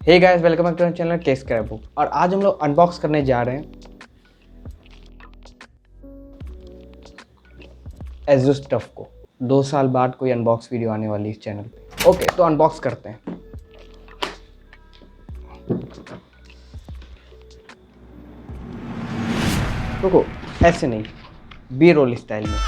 Hey guys, welcome back to my channel केस क्रैप। और आज हम लोग अनबॉक्स करने जा रहे हैं एजुस टफ को। 2 साल बाद कोई अनबॉक्स वीडियो आने वाली है इस चैनल पे। ओके, तो अनबॉक्स करते हैं। रुको, ऐसे नहीं, बी रोल स्टाइल में।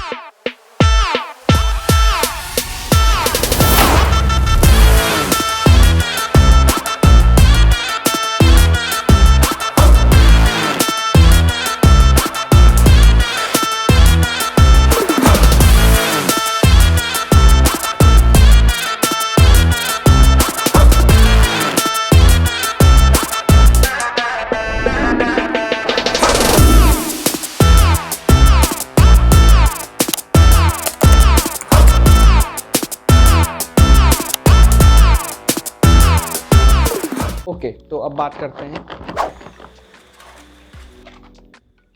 ओके, तो अब बात करते हैं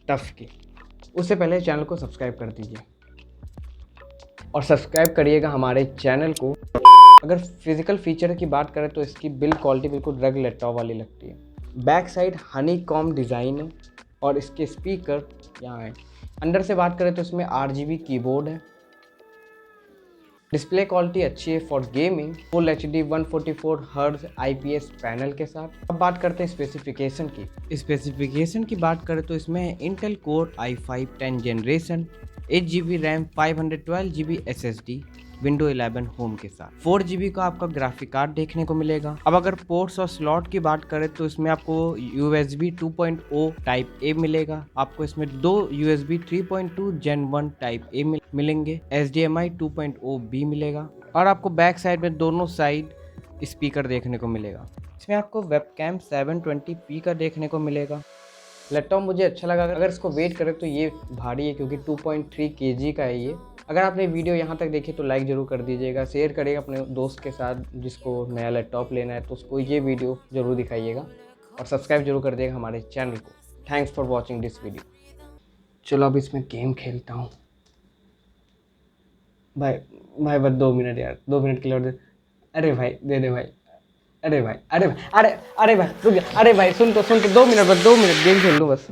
टफ की। उससे पहले चैनल को सब्सक्राइब कर दीजिए और सब्सक्राइब करिएगा हमारे चैनल को। अगर फिजिकल फीचर की बात करें तो इसकी बिल्ड क्वालिटी बिल्कुल रग लैपटॉप वाली लगती है। Back side Honey com design है और इसके स्पीकर यहाँ है। अंदर से बात करें तो इसमें RGB कीबोर्ड है। डिस्प्ले क्वालिटी अच्छी है for gaming. Full HD 144 hertz IPS panel के साथ। अब बात करते हैं स्पेसिफिकेशन की। स्पेसिफिकेशन की बात करें तो इसमें है Intel core i5 10 generation, 8GB RAM, 512GB SSD, window 11 home के साथ। 4GB का आपका ग्राफिक कार्ड देखने को मिलेगा। अब अगर पोर्ट्स और स्लॉट की बात करें तो इसमें आपको USB 2.0 टाइप A मिलेगा। आपको इसमें 2 USB 3.2 Gen 1 टाइप A मिलेंगे। HDMI 2.0 B मिलेगा और आपको बैक साइड में दोनों साइड स्पीकर देखने को मिलेगा। इसमें आपको वेबकैम 720p का देखने को मिलेगा। लैपटॉप मुझे अच्छा लगा। अगर इसको वेट करें तो ये भारी है क्योंकि 2.3 kg का है ये। अगर आपने वीडियो यहाँ तक देखी तो लाइक ज़रूर कर दीजिएगा, शेयर करिएगा अपने दोस्त के साथ जिसको नया लैपटॉप लेना है, तो उसको ये वीडियो ज़रूर दिखाइएगा और सब्सक्राइब जरूर कर दिएगा हमारे चैनल को। Thanks for watching this video. चलो अब इसमें गेम खेलता हूँ। भाई बस 2 मिनट यार, 2 मिनट के लिए और दे। अरे भाई दे दे भाई। अरे भाई, अरे भाई, अरे भाई रुक जा। अरे भाई सुन तो 2 मिनट, बस 2 मिनट गेम खेल लूँ बस।